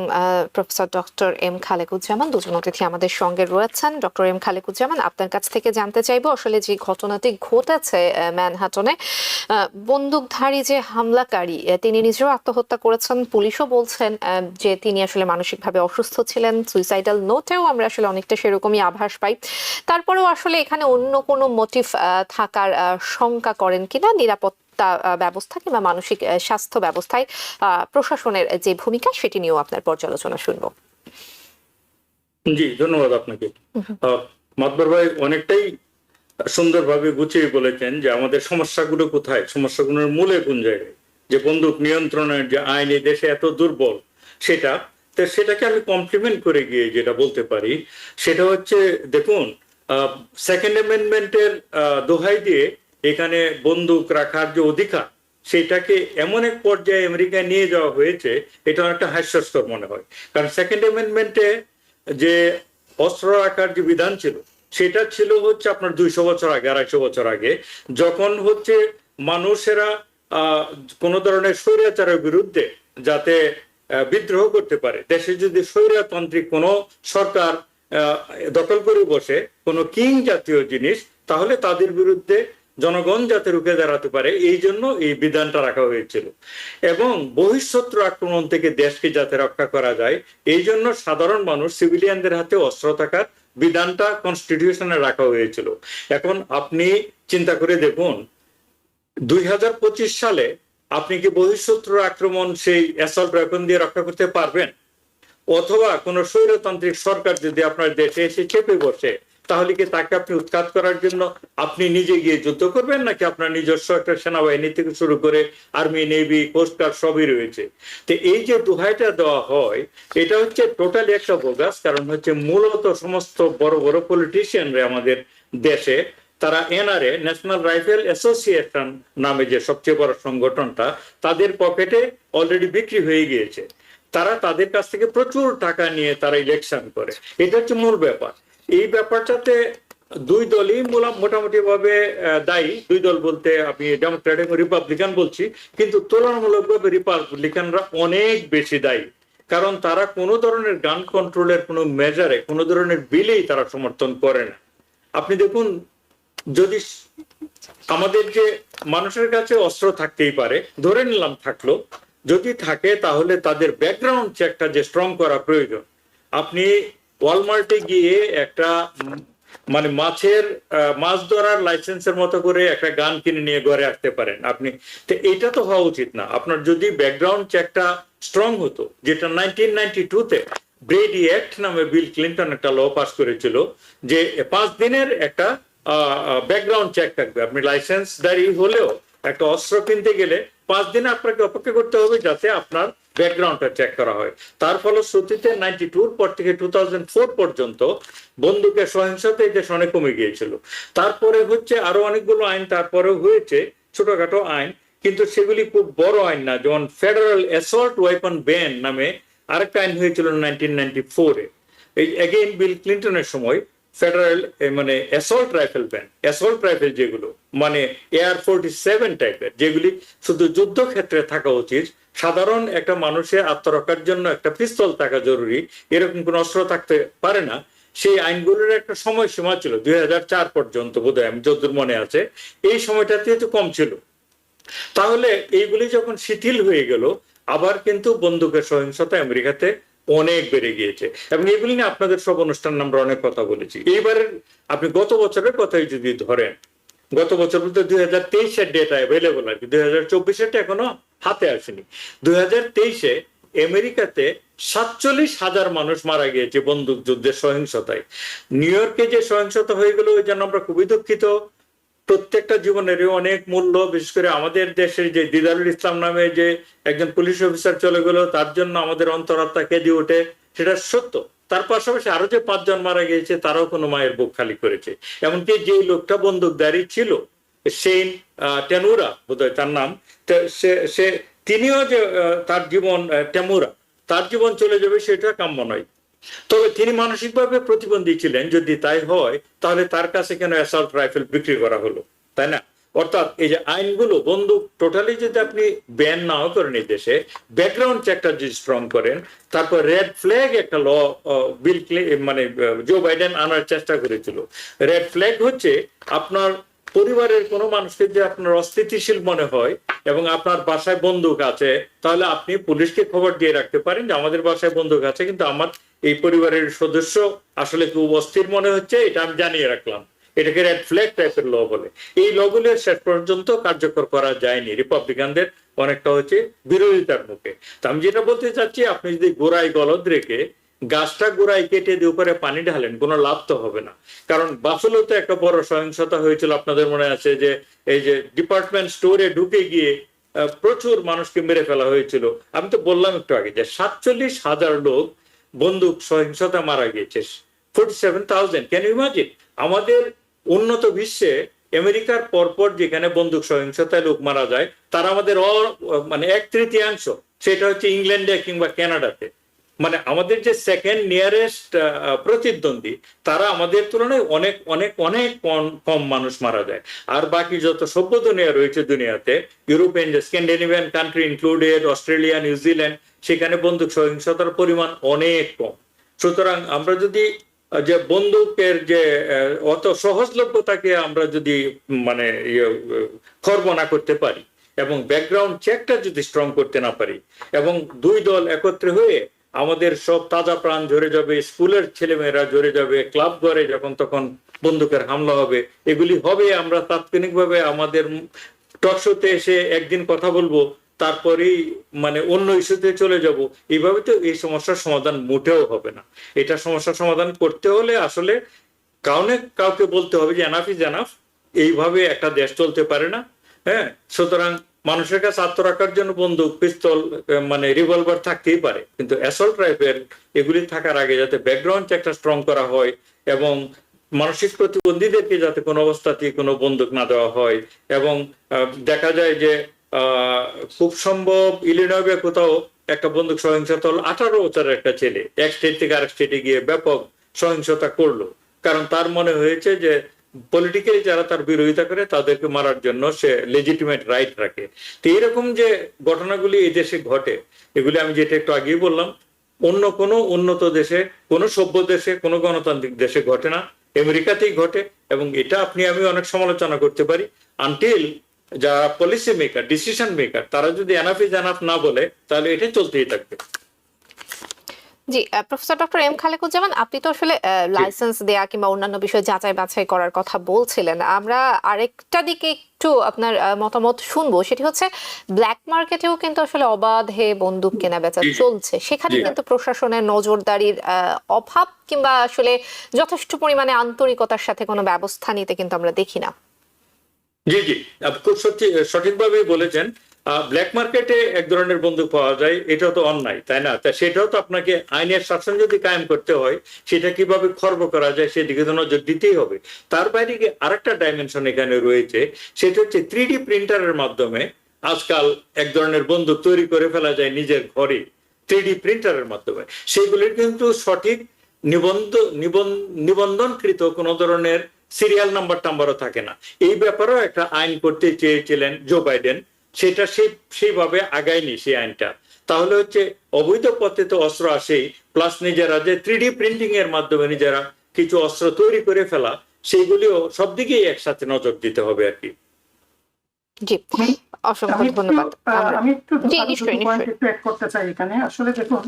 প্রফেসর ডক্টর এম খালেকুজ্জামান। দুজন অতিথি আমাদের সঙ্গে রয়েছেন। ডক্টর এম খালেকুজ্জামান, আপনার কাছ থেকে জানতে চাইবো আসলে যে ঘটনাটি ঘটেছে ম্যানহাটনে, বন্দুকধারী যে হামলাকারী তিনি নিজেও আত্মহত্যা করেছেন, পুলিশও বলছেন যে তিনি আসলে মানসিকভাবে অসুস্থ ছিলেন। সুইসাইডাল নোটেও আমরা আসলে অনেকটা সেরকমই আভাস পাই। তারপরেও আসলে এখানে অন্য কোনো মোটিভ থাকার শঙ্কা করেন কিনা? নিরাপত্তা ব্যবস্থা কিংবা মানসিক স্বাস্থ্য ব্যবস্থায় প্রশাসনের যে ভূমিকা সেটি নিয়েও আপনার পর্যালোচনা শুনবো। জি, ধন্যবাদ আপনাকে। মাতবর ভাই অনেকটাই সুন্দরভাবে গুছিয়ে বলেছেন যে আমাদের সমস্যাগুলো কোথায়, সমস্যাগুলোর মূলে কোন জায়গায়, যে বন্দুক নিয়ন্ত্রণের যে আইন এই দেশে এত দুর্বল সেটাকে আমি কমপ্লিমেন্ট করে গিয়ে যেটা বলতে পারি সেটা হচ্ছে, দেখুন, সেকেন্ড অ্যামেন্ডমেন্টের দোহাই দিয়ে এখানে বন্দুক রাখার যে অধিকার সেটাকে এমন এক পর্যায়ে আমেরিকায় নিয়ে যাওয়া হয়েছে, এটা একটা হাস্যস্কর মনে হয়। কারণ সেকেন্ড অ্যামেন্ডমেন্টে যে অস্ত্র রাখার যে বিধান ছিল সেটা ছিল হচ্ছে আপনার 200 বছর আগে, 250 বছর আগে, যখন হচ্ছে মানুষেরা কোন ধরনের স্বৈরাচারের বিরুদ্ধে যাতে বিদ্রোহ করতে পারে। দেশে যদি স্বৈরতান্ত্রিক কোনো সরকার দখল করে বসে কোনো কিং জাতীয় জিনিস, তাহলে তাদের বিরুদ্ধে জনগণ যাতে রুখে দাঁড়াতে পারে, এই জন্য এই বিধানটা রাখা হয়েছিল। এবং বহিঃশত্রু আক্রমণ থেকে দেশকে যাতে রক্ষা করা যায়, এই জন্য সাধারণ মানুষ, সিভিলিয়ানদের হাতে অস্ত্র থাকার বিধানটা কনস্টিটিউশনে রাখা হয়েছিল। এখন আপনি চিন্তা করে দেখুন, 2025 সালে আপনি কি বহিঃশত্রুর আক্রমণ সেই অ্যাসল্ট ওয়েপন দিয়ে রক্ষা করতে পারবেন? অথবা কোন স্বৈরতান্ত্রিক সরকার যদি আপনার দেশে এসে চেপে বসে, তাহলে কি তাকে আপনি উৎখাত করার জন্য আপনি নিজে গিয়ে যুদ্ধ করবেন, নাকি আপনার নিজস্ব একটা সেনাবাহিনী থেকে শুরু করে আর্মি, নেভি, কোস্টগার্ড সবই রয়েছে? তো এই যে দোহাইটা দেওয়া হয়, এটা হচ্ছে টোটালি একটা বোগাস। কারণ হচ্ছে মূলত সমস্ত বড় বড় পলিটিশিয়ানরা আমাদের দেশে, তারা এনআরএ, ন্যাশনাল রাইফেল অ্যাসোসিয়েশন নামে যে সবচেয়ে বড় সংগঠনটা, তাদের পকেটে অলরেডি বিক্রি হয়ে গিয়েছে। তারা তাদের কাছ থেকে প্রচুর টাকা নিয়ে তারা ইলেকশন করে। এটা হচ্ছে মূল ব্যাপার। এই ব্যাপারটাতে দুই দলই মোটামুটি ভাবে দায়ী। দুই দল বলতে আমি ডেমোক্রেট এবং রিপাবলিকান বলছি, কিন্তু তুলনামূলকভাবে রিপাবলিকানরা অনেক বেশি দায়ী। কারণ তারা কোনো ধরনের গান কন্ট্রোলের কোনো মেজারে, কোনো ধরনের বিলেই তারা সমর্থন করে না। আপনি দেখুন, যদি আমাদের যে মানুষের কাছে অস্ত্র থাকতেই পারে, ধরে নিলাম থাকলো, যদি থাকে তাহলে তাদের ব্যাকগ্রাউন্ড চেকটা যে স্ট্রং করা প্রয়োজন। আপনি ওয়ালমার্টে গিয়ে একটা মানে মাছ ধরার লাইসেন্সের মতো করে একটা গান কিনে নিয়ে ঘরে আসতে পারেন আপনি। তো এটা তো হওয়া উচিত না। আপনার যদি ব্যাকগ্রাউন্ড চেকটা স্ট্রং হতো, যেটা 1992-তে ব্রেডি অ্যাক্ট নামে বিল ক্লিন্টন একটা ল পাস করেছিল, যে 5 দিনের একটা ব্যাকগ্রাউন্ড চেক থাকবে। আপনি লাইসেন্সধারী হলেও একটা অস্ত্র কিনতে গেলে 5 দিন আপনাকে অপেক্ষা করতে হবে যাতে আপনার ব্যাকগ্রাউন্ডটা চেক করা হয়। তার ফলশ্রুতিতে 92-র পর থেকে 2004 পর্যন্ত বন্দুকের সহিংসতা এই দেশ অনেক কমে গিয়েছিল। তারপরে হচ্ছে আরো অনেকগুলো আইন তারপরেও হয়েছে, ছোটখাটো আইন, কিন্তু সেগুলি খুব বড় আইন না। যেমন ফেডারেল অ্যাসল্ট ওয়েপন ব্যান নামে আরেকটা আইন হয়েছিল 1994-এ। এই এগেইন বিল ক্লিন্টনের সময় ফেডারেল মানে assault rifle ban, assault rifle যেগুলো মানে AR-47 টাইপের, যেগুলি শুধু যুদ্ধক্ষেত্রে থাকা উচিত, সাধারণ একটা মানুষের আত্মরক্ষার জন্য একটা পিস্তল থাকা জরুরি, এরকম কোন অস্ত্র থাকতে পারে না, সেই আইনগুলোর একটা সময়সীমা ছিল 2004 পর্যন্ত বোধহয়, আমি যতদূর মনে আছে। এই সময়টাতে তো কম ছিল। তাহলে এইগুলি যখন শিথিল হয়ে গেল, আবার কিন্তু বন্দুকের সহিংসতা আমেরিকাতে অনেক বেড়ে গিয়েছে। এবং এগুলি নিয়ে আপনাদের সব অনুষ্ঠান আমরা অনেক কথা বলেছি। এইবারের আপনি গত বছরের কথাই যদি ধরেন, গত বছর বলতে 2023-এর ডেটা অ্যাভেলেবল আর কি, 2024-এরটা এখনো হাতে আসেনি। 2023-এ আমেরিকাতে 47,000 মানুষ মারা গিয়েছে বন্দুক যুদ্ধের সহিংসতায়। নিউ ইয়র্কে যে সহিংসতা হয়ে গেল ওই জন্য আমরা খুবই দুঃখিত। প্রত্যেকটা জীবনেরই অনেক মূল্য, বিশেষ করে আমাদের দেশের যে দিদারুল ইসলাম নামে যে একজন পুলিশ অফিসার চলে গেল, তার জন্য আমাদের অন্তরাত্মা কেঁদে ওঠে, সেটা সত্য। তার পাশাপাশি আরো যে 5 জন মারা গিয়েছে তারাও কোনো মায়ের বুক খালি করেছে। এমনকি যে লোকটা বন্দুকধারী ছিল, সেইন টেনুরা বোধহয় তার নাম, সে তিনিও যে তার জীবন টেমুরা, তার জীবন চলে যাবে সেটা কাম্য নয়। তবে তিনি মানসিকভাবে প্রতিবন্ধী ছিলেন, যদি তাই হয় তাহলে তার কাছে কেন অ্যাসল্ট রাইফেল বিক্রি করা হলো, তাই না? অর্থাৎ এই যে আইনগুলো বন্দুক টোটালি যদি আপনি ব্যান নাও করেন এই দেশে, ব্যাকগ্রাউন্ড চেকটা যদি স্ট্রং করেন, তারপর রেড ফ্ল্যাগ একটা ল বিল মানে জো বাইডেন আনার চেষ্টা করেছিল। রেড ফ্ল্যাগ হচ্ছে আপনার পরিবারের কোনো মানুষকে যে আপনার অস্থিতিশীল মনে হয় এবং আপনার বাসায় বন্দুক আছে, তাহলে আপনি পুলিশকে খবর দিয়ে রাখতে পারেন যে আমাদের বাসায় বন্দুক আছে, কিন্তু আমার এই পরিবারের সদস্য আসলে খুব অস্থির মনে হচ্ছে, এটা আমি জানিয়ে রাখলাম। এটাকে রেড ফ্ল্যাগ টাইপের ল বলে। এই লগুলো শেষ পর্যন্ত কার্যকর করা যায়নি, রিপাবলিকানদের অনেকটা হচ্ছে বিরোধিতার মুখে। তো আমি যেটা বলতে চাচ্ছি, আপনি যদি গোড়ায় গলদ রেখে গাছটা গোড়ায় কেটে দিয়ে উপরে পানি ঢালেন, কোনো লাভ তো হবে না। কারণ বাফেলোতে একটা বড় সহিংসতা হয়েছিল, আপনাদের মনে আছে যে এই যে ডিপার্টমেন্ট স্টোরে ঢুকে গিয়ে প্রচুর মানুষকে মেরে ফেলা হয়েছিল। আমি তো বললাম একটু আগে যে 47,000 লোক বন্দুক সহিংসতা মারা গিয়েছে, 47,000। Can you imagine? আমাদের উন্নত বিশ্বে আমেরিকার পরপর যেখানে বন্দুক সহিংসতায় লোক মারা যায়, তার আমাদের মানে 1/3, সেটা হচ্ছে ইংল্যান্ডে কিংবা কানাডাতে। মানে আমাদের যে সেকেন্ড নিয়ারেস্ট প্রতিদ্বন্দ্বী, তারা আমাদের তুলনায় অনেক অনেক অনেক কম মানুষ মারা যায়। আর বাকি যত সভ্য দুনিয়া রয়েছে দুনিয়াতে, ইউরোপিয়ান যে Scandinavian country included, Australia, New Zealand, সেখানে বন্দুক সহিংসতার পরিমাণ অনেক কম। সুতরাং আমরা যদি যে বন্দুকের যে অত সহজলভ্যতাকে আমরা যদি মানে খর্ব না করতে পারি এবং ব্যাকগ্রাউন্ড চেকটা যদি স্ট্রং করতে না পারি, এবং দুই দল একত্রে হয়ে আমাদের সব তাজা প্রাণ ঝরে যাবে, স্কুলের ছেলেমেয়েরা ঝরে যাবে, ক্লাব ঘরে যখন তখন বন্দুকের হামলা হবে, এগুলি হবে। আমরা তাৎক্ষণিকভাবে আমাদের টকশোতে এসে একদিন কথা বলবো, তারপরেই মানে অন্য ইস্যুতে চলে যাব। এইভাবে তো এই সমস্যার সমাধান মোটেও হবে না। এটা সমস্যার সমাধান করতে হলে আসলে কাউকে বলতে হবে যে এনাফ ইজ এনাফ, এইভাবে একটা দেশ চলতে পারে না। হ্যাঁ, সুতরাং মানুষের কাছে আত্মরক্ষার জন্য বন্দুক, পিস্তল, মানে রিভলভার থাকতেই পারে, কিন্তু অ্যাসল্ট রাইফেল এগুলি থাকার আগে যাতে ব্যাকগ্রাউন্ড চেকটা স্ট্রং করা হয় এবং মানসিক প্রতিবন্ধীদেরকে যাতে কোনো অবস্থাতেই কোনো বন্দুক না দেওয়া হয়। এবং দেখা যায় যে খুব সম্ভব ইলিনয়ে কোথাও একটা বন্দুক সহিংসতা হলো, 18 বছরের একটা ছেলে এক স্টেট থেকে আরেক স্টেটে গিয়ে ব্যাপক সহিংসতা করলো, কারণ তার মনে হয়েছে যে পলিটিক্যালি যারা তার বিরোধিতা করে তাদেরকে মারার জন্য সে লেজিটিমেট রাইট রাখে। তো এরকম যে ঘটনাগুলি এই দেশে ঘটে, এগুলি আমি যেটা একটু আগেই বললাম, অন্য কোনো উন্নত দেশে, কোনো সভ্য দেশে, কোনো গণতান্ত্রিক দেশে ঘটে না, আমেরিকাতেই ঘটে। এবং এটা আপনি আমি অনেক সমালোচনা করতে পারি, আনটিল যারা পলিসি মেকার, ডিসিশন মেকার, তারা যদি এনাফ ইজ এনাফ না বলে, তাহলে এটা চলতেই থাকবে। জি, প্রফেসর ডক্টর এম খালেকুজ্জামান, আপনি তো আসলে লাইসেন্স দেয়া কিংবা অন্যান্য বিষয়ে যাচাই বাছাই করার কথা বলছিলেন। আমরা আরেকটা দিকে একটু আপনার মতামত শুনবো, সেটি হচ্ছে ব্ল্যাক মার্কেটেও কিন্তু আসলে অবাধে বন্দুক কেনা বেচা চলছে, সেখানে কিন্তু প্রশাসনের নজরদারির অভাব কিংবা আসলে যথেষ্ট পরিমাণে আন্তরিকতার সাথে কোনো ব্যবস্থা নিতে কিন্তু আমরা দেখি না। জি জি, খুব সঠিকভাবে বলেছেন। ব্ল্যাক মার্কেটে এক ধরনের বন্দুক পাওয়া যায়, এটা তো অন্যায়, তাই না? তা সেটাও তো আপনাকে আইনের শাসন যদি কায়েম করতে হয়, সেটা কিভাবে খর্ব করা যায় সেদিকে তো নজর দিতেই হবে। তার বাইরে আরেকটা ডাইমেনশন এখানে রয়েছে, সেটা হচ্ছে 3D প্রিন্টারের মাধ্যমে আজকাল এক ধরনের বন্দুক তৈরি করে ফেলা যায় নিজের ঘরে, 3D প্রিন্টারের মাধ্যমে। সেগুলির কিন্তু সঠিক নিবন্ধনকৃত কোনো ধরনের সিরিয়াল নাম্বার টাম্বারও থাকে না। এই ব্যাপারেও একটা আইন করতে চেয়েছিলেন জো বাইডেন, সেটা সেইভাবে আগায়নি সেই আইনটা। তাহলে হচ্ছে অবৈধ পথে তো অস্ত্র আসেই, প্লাস নিজেরা যে 3D প্রিন্টিং এর মাধ্যমে নিজেরা কিছু অস্ত্র তৈরি করে ফেলা, সেইগুলিও সব দিকেই একসাথে নজর দিতে হবে আর কি। জি, অসংখ্য ধন্যবাদ। আমি একটু অ্যাড করতে চাই এখানে। আসলে দেখুন,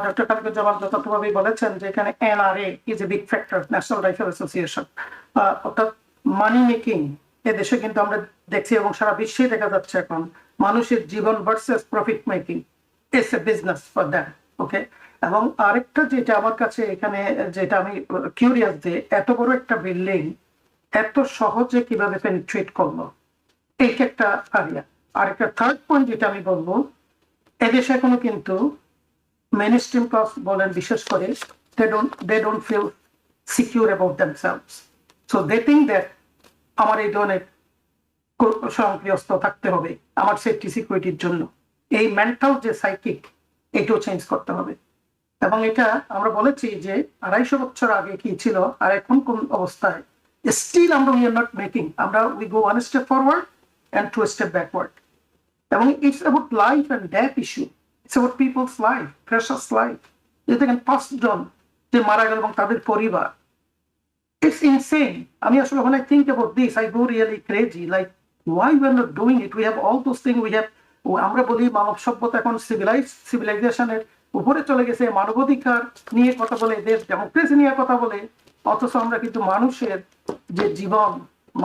ডক্টর খালেকুজ্জামান যথার্থভাবেই বলেছেন যে এখানে NRA is a big factor, national rifle association. অর্থাৎ মানি মেকিং এদেশে কিন্তু আমরা দেখছি এবং সারা বিশ্বেই দেখা যাচ্ছে এখন মানুষের জীবন versus profit making, it's a business for them. Okay. এবং আরেকটা যেটা আমার কাছে এখানে যেটা আমি কিউরিয়াস, যে এত বড় একটা বিল্ডিং এত সহজে কিভাবে পেনিট্রেট করলো, এই একটা আরিয়া। আরেকটা থার্ড পয়েন্ট যেটা আমি বলবো, এদেশে এখনো কিন্তু মেইন স্ট্রিম ক্লাস বলেন বিশেষ করে, they don't feel secure about themselves, so they think that আমার এই ধরনের স্বয়ংক্রিয়স্ত থাকতে হবে আমার সেফটি সিকিউরিটির জন্য। এই মেন্টাল যে সাইকিক, এটাও চেঞ্জ করতে হবে। এবং এটা আমরা বলেছি যে 250 বছর আগে কি ছিল আর এখন কোন অবস্থায়, স্টিল আমরা উই আর নট মেকিং, আমরা we go one step forward and two step backward. এবং it's about life and death issue, it's about people's life, precious life. যে দেখেন 5 জন যে মারা গেল এবং তাদের পরিবার, it's insane. আমি আসলে when I think about this, I go really crazy. Like, why we're not doing it? We have all those things. We have, আমরা বলি মানব সভ্যতা এখন সিভিলাইজেশনের উপরে চলে গেছে, মানবাধিকার নিয়ে কথা বলে, দেশ ডেমোক্রেসি নিয়ে কথা বলে, অথচ আমরা কিন্তু মানুষের যে জীবন,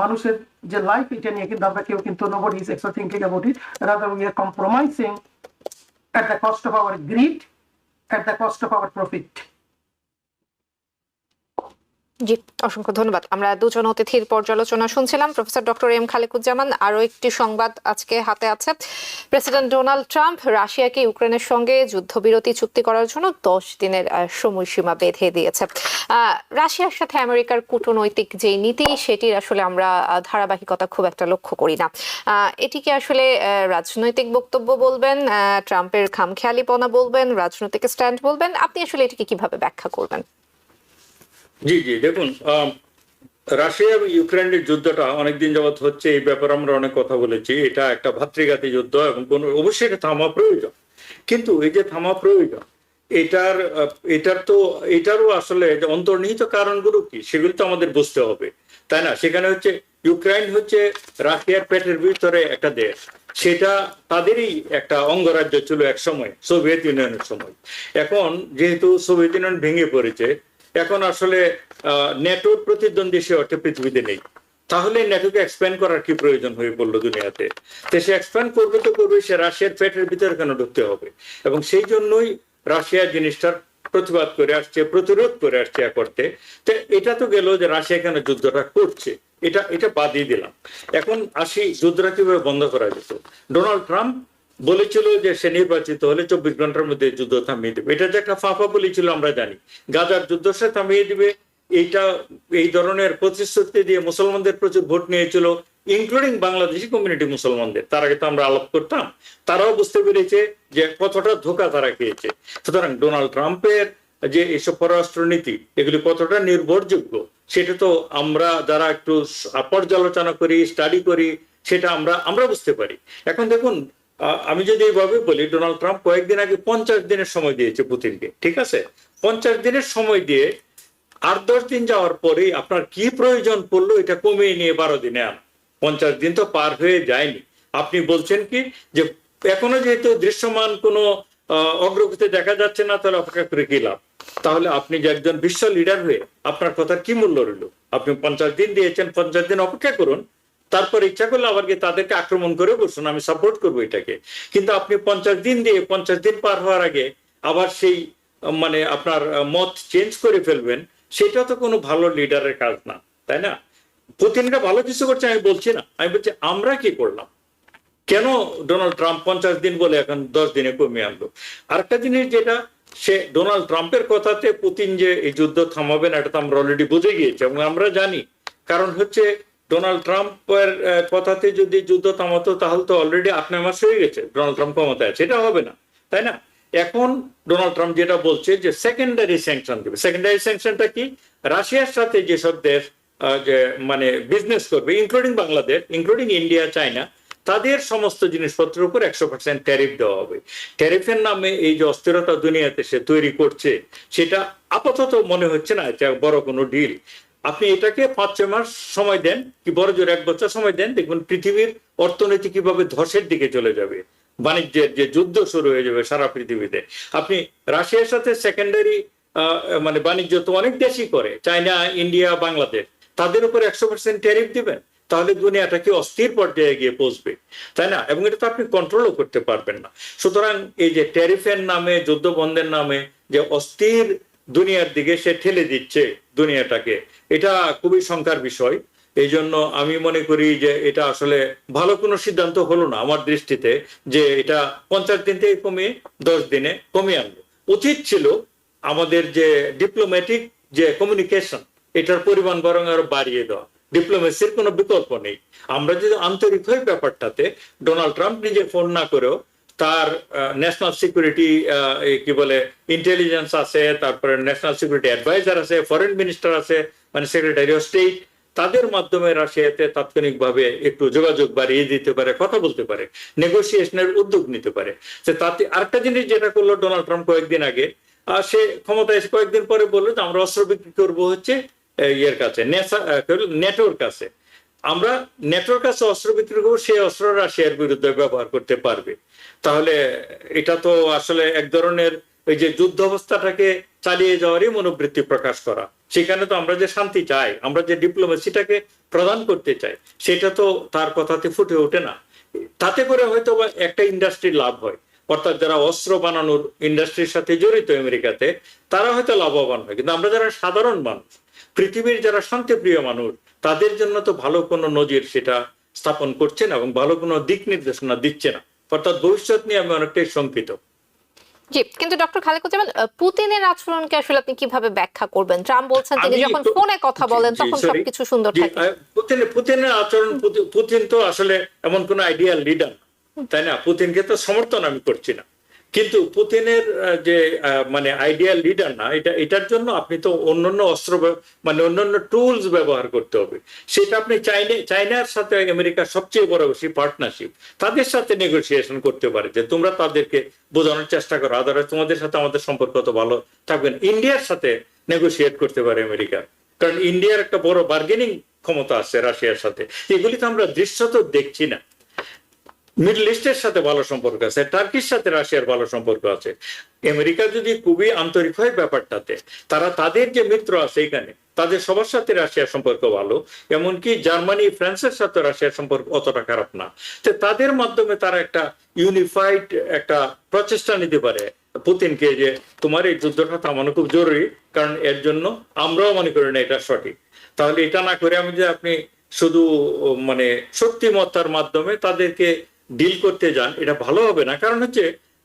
মানুষের যে লাইফ, এটা নিয়ে কিন্তু আমরা কেউ কিন্তু nobody is actually thinking about it. Rather, we are compromising at the cost of our greed, at the cost of our profit. জি, অসংখ্য ধন্যবাদ। আমরা দুজন অতিথির পর্যালোচনা শুনছিলাম। প্রফেসর ডক্টর এম খালেকুজ্জামান, আরো একটি সংবাদ আজকে হাতে আছে। প্রেসিডেন্ট ডোনাল্ড ট্রাম্প রাশিয়াকে ইউক্রেনের সঙ্গে যুদ্ধবিরতি চুক্তি করার জন্য 10 দিনের সময়সীমা বেঁধে দিয়েছে। রাশিয়ার সাথে আমেরিকার কূটনৈতিক যে নীতি, সেটির আসলে আমরা ধারাবাহিকতা খুব একটা লক্ষ্য করি না। এটিকে আসলে রাজনৈতিক বক্তব্য বলবেন, ট্রাম্পের খামখেয়ালিপনা বলবেন, রাজনৈতিক স্ট্যান্ড বলবেন, আপনি আসলে এটিকে কিভাবে ব্যাখ্যা করবেন? জি জি, দেখুন, রাশিয়া এবং ইউক্রেনের যুদ্ধটা অনেকদিন যাবৎ হচ্ছে, এই ব্যাপারে আমরা অনেক কথা বলেছি। এটা একটা ভাতৃঘাতী যুদ্ধ এবং অবশ্যই এটা থামা প্রয়োজন। কিন্তু এই যে থামা প্রয়োজন, এটারও আসলে অন্তর্নিহিত কারণগুলো কি, সেগুলো তো আমাদের বুঝতে হবে, তাই না? সেখানে হচ্ছে ইউক্রেন হচ্ছে রাশিয়ার পেটের ভিতরে একটা দেশ, সেটা তাদেরই একটা অঙ্গরাজ্য ছিল এক সময়, সোভিয়েত ইউনিয়নের সময়। এখন যেহেতু সোভিয়েত ইউনিয়ন ভেঙে পড়েছে, এখন আসলে ন্যাটোর প্রতিদ্বন্দ্বী সে অর্থে পৃথিবীতে নেই। তাহলে ন্যাটোকে এক্সপ্যান্ড করার কি প্রয়োজন হয়ে পড়লো দুনিয়াতে? তো সে এক্সপ্যান্ড করবে তো করবে, সে রাশিয়ার পেটের ভিতরে কেন ঢুকতে হবে? এবং সেই জন্যই রাশিয়া জিনিসটার প্রতিবাদ করে আসছে, প্রতিরোধ করে আসছে করতে। তো এটা তো গেল যে রাশিয়া কেন যুদ্ধটা করছে, এটা বাদই দিলাম। এখন আসি যুদ্ধটা কিভাবে বন্ধ করা যেত। ডোনাল্ড ট্রাম্প বলেছিল যে সে নির্বাচিত হলে 24 ঘন্টার মধ্যে যুদ্ধ থামিয়ে দেবে। এটা যে একটা ফাঁপা বলেছিল আমরা জানি, গাজার যুদ্ধ সে থামিয়ে দিবে, এই ধরনের প্রতিশ্রুতি দিয়ে মুসলমানদের প্রচুর ভোট নিয়েছিল, ইনক্লুডিং বাংলাদেশি কমিউনিটি মুসলমানদের। তার আগে তো আমরা আলাপ করতাম, তারাও বুঝতে পেরেছে যে কতটা ধোঁকা তারা খেয়েছে। সুতরাং ডোনাল্ড ট্রাম্পের যে এইসব পররাষ্ট্র নীতি, এগুলি কতটা নির্ভরযোগ্য, সেটা তো আমরা যারা একটু পর্যালোচনা করি, স্টাডি করি, সেটা আমরা বুঝতে পারি। এখন দেখুন, আমি যদি এইভাবে বলি, ডোনাল্ড ট্রাম্প কয়েকদিন আগে 50 দিনের সময় দিয়েছে পুতিনকে, ঠিক আছে? 50 দিনের সময় দিয়ে 8-10 দিন যাওয়ার পরেই আপনার কি প্রয়োজন পড়লো এটা কমিয়ে নিয়ে 12 দিনে আন। 50 দিন তো পার হয়ে যায়নি। আপনি বলছেন কি যে এখনো যেহেতু দৃশ্যমান কোনো অগ্রগতি দেখা যাচ্ছে না, তাহলে অপেক্ষা করে কি লাভ? তাহলে আপনি যে একজন বিশ্ব লিডার হয়ে আপনার কথার কি মূল্য রইল? আপনি 50 দিন দিয়েছেন, 50 দিন অপেক্ষা করুন, তারপর ইচ্ছা করলে আবার গিয়ে তাদেরকে আক্রমণ করে বসুন, আমি সাপোর্ট করবো এটাকে। কিন্তু আপনি 50 দিন দিয়ে 50 দিন পার হওয়ার আগে আবার সেই মানে আপনার মত চেঞ্জ করে ফেলবেন, সেটা তো কোনো ভালো লিডারের কাজ না, তাই না? পুতিনরা ভালো কিছু করছে আমি বলছি না, আমি বলছি আমরা কি করলাম। কেন ডোনাল্ড ট্রাম্প 50 দিন বলে এখন 10 দিনে কমিয়ে আনলো? আরেকটা জিনিস যেটা, সে ডোনাল্ড ট্রাম্পের কথাতে পুতিন যে এই যুদ্ধ থামাবে না, এটা তো আমরা অলরেডি বুঝে গিয়েছি এবং আমরা জানি। কারণ হচ্ছে ডোনাল্ড ট্রাম্পের কথাতে যদি যুদ্ধ থামাতো, তাহলে তো অলরেডি 8 মাস হয়ে গেছে ডোনাল্ড ট্রাম্প ক্ষমতায় আছে, এটা হবে না, তাই না? এখন ডোনাল্ড ট্রাম্প যেটা বলছে যে সেকেন্ডারি স্যাংশন দেবে। সেকেন্ডারি স্যাংশনটা কি? রাশিয়ার সাথে যেসব দেশ যে মানে বিজনেস করবে, including Bangladesh, including India, China, তাদের সমস্ত জিনিসপত্রের উপর 100% ট্যারিফ দেওয়া হবে। ট্যারিফের নামে এই যে অস্থিরতা দুনিয়াতে সে তৈরি করছে, সেটা আপাতত মনে হচ্ছে না এটা বড় কোনো ডিল। আপনি এটাকে 5-6 মাস সময় দেন, কি বড় জোর 1 বছর সময় দেন, দেখবেন পৃথিবীর অর্থনীতি কিভাবে ধসের দিকে চলে যাবে। বাণিজ্যের যে যুদ্ধ শুরু হয়ে যাবে সারা পৃথিবীতে। আপনি রাশিয়ার সাথে সেকেন্ডারি মানে বাণিজ্য তো অনেক দেশই করে, চায়না, ইন্ডিয়া, বাংলাদেশ, তাদের উপর 100% ট্যারিফ দিবেন। তাহলে দুনিয়াটাকে অস্থির পর্যায়ে গিয়ে পৌঁছবে, তাই না? এবং এটা তো আপনি কন্ট্রোলও করতে পারবেন না। সুতরাং এই যে ট্যারিফের নামে, যুদ্ধ বন্ধের নামে যে অস্থির দুনিয়ার দিকে সে ঠেলে দিচ্ছে দুনিয়াটাকে, এটা খুবই শঙ্কার বিষয়। এই জন্য আমি মনে করি যে এটা আসলে ভালো কোনো সিদ্ধান্ত হলো না আমার দৃষ্টিতে, যে এটা 50 দিন থেকে কমিয়ে 10 দিনে কমিয়ে আনলো। উচিত ছিল আমাদের যে ডিপ্লোম্যাটিক যে কমিউনিকেশন, এটার পরিমাণ বরং আরো বাড়িয়ে দেওয়া। ডিপ্লোমেসির কোনো বিকল্প নেই। আমরা যদি আন্তরিক হই ব্যাপারটাতে, ডোনাল্ড ট্রাম্প নিজে ফোন না করেও তার ন্যাশনাল সিকিউরিটি কি বলে ইন্টেলিজেন্স আছে, তারপরে ন্যাশনাল সিকিউরিটি অ্যাডভাইজার আছে, ফরেন মিনিস্টার আছে, মানে সেক্রেটারি অফ স্টেট, তাদের মাধ্যমে রাশিয়াতে তাৎক্ষণিকভাবে একটু যোগাযোগ বাড়িয়ে দিতে পারে, কথা বলতে পারে, নেগোসিয়েশনের উদ্যোগ নিতে পারে। তাতে আরেকটা জিনিস যেটা করলো ডোনাল্ড ট্রাম্প কয়েকদিন আগে, সে ক্ষমতায় এসে কয়েকদিন পরে বললো যে আমরা অস্ত্র বিক্রি করবো হচ্ছে ইয়ের কাছে, নেটোর কাছে। আমরা নেটোর কাছে অস্ত্র বিক্রি করবো, সেই অস্ত্র রাশিয়ার বিরুদ্ধে ব্যবহার করতে পারবে। তাহলে এটা তো আসলে এক ধরনের ওই যে যুদ্ধ অবস্থাটাকে চালিয়ে যাওয়ারই মনোবৃত্তি প্রকাশ করা। সেখানে তো আমরা যে শান্তি চাই, আমরা যে ডিপ্লোমেসিটাকে প্রদান করতে চাই, সেটা তো তার কথাতে ফুটে ওঠে না। তাতে করে হয়তো বা একটা ইন্ডাস্ট্রির লাভ হয়, অর্থাৎ যারা অস্ত্র বানানোর ইন্ডাস্ট্রির সাথে জড়িত আমেরিকাতে, তারা হয়তো লাভবান হয়। কিন্তু আমরা যারা সাধারণ মানুষ, পৃথিবীর যারা শান্তিপ্রিয় মানুষ, তাদের জন্য তো ভালো কোনো নজির সেটা স্থাপন করছে না এবং ভালো কোনো দিক নির্দেশনা দিচ্ছে না। অর্থাৎ ভবিষ্যৎ নিয়ে আমি অনেকটাই শঙ্কিত। জি, কিন্তু ডক্টর খালেকুজ্জামান, পুতিনের আচরণকে আসলে আপনি কিভাবে ব্যাখ্যা করবেন? ট্রাম্প বলছেন তিনি যখন ফোনে কথা বলেন তখন সবকিছু সুন্দর থাকে। পুতিনের আচরণ, পুতিন তো আসলে এমন কোন আইডিয়াল লিডার, তাই না? পুতিনকে তো সমর্থন আমি করছি না, কিন্তু পুতিনের যে মানে আইডিয়াল লিডার না, এটার জন্য আপনি তো অন্যান্য অস্ত্র, মানে অন্যান্য টুলস ব্যবহার করতে হবে। সেটা আপনি চাইনার সাথে আমেরিকার সবচেয়ে বড় বেশি পার্টনারশিপ, তাদের সাথে নেগোসিয়েশন করতে পারে যে তোমরা তাদেরকে বোঝানোর চেষ্টা করো, আদারওয়াইজ তোমাদের সাথে আমাদের সম্পর্ক তো ভালো থাকবে না। ইন্ডিয়ার সাথে নেগোসিয়েট করতে পারে আমেরিকা, কারণ ইন্ডিয়ার একটা বড় বার্গেনিং ক্ষমতা আছে রাশিয়ার সাথে। এগুলি তো আমরা দৃশ্যত দেখছি না। মিডল ইস্টের সাথে ভালো সম্পর্ক আছে, টার্কির সাথে রাশিয়ার ভালো সম্পর্ক আছে। আমেরিকা যদি খুবই আন্তরিক হয় ব্যাপারটাতে, তারা তাদের যে মিত্র আছে এখানে, তাদের সবার সাথে রাশিয়ার সম্পর্ক ভালো, এমনকি জার্মানি, ফ্রান্সের সাথে রাশিয়ার সম্পর্ক অতটা খারাপ না। তো তাদের মাধ্যমে তারা একটা ইউনিফাইড একটা প্রচেষ্টা নিতে পারে পুতিনকে, যে তোমার এই যুদ্ধটা থামানো খুব জরুরি, কারণ এর জন্য আমরাও মনে করি না এটা সঠিক। তাহলে এটা না করে আমি যে আপনি শুধু মানে শক্তিমত্তার মাধ্যমে তাদেরকে ডিল করতে যান, এটা ভালো হবে না। কারণ হচ্ছে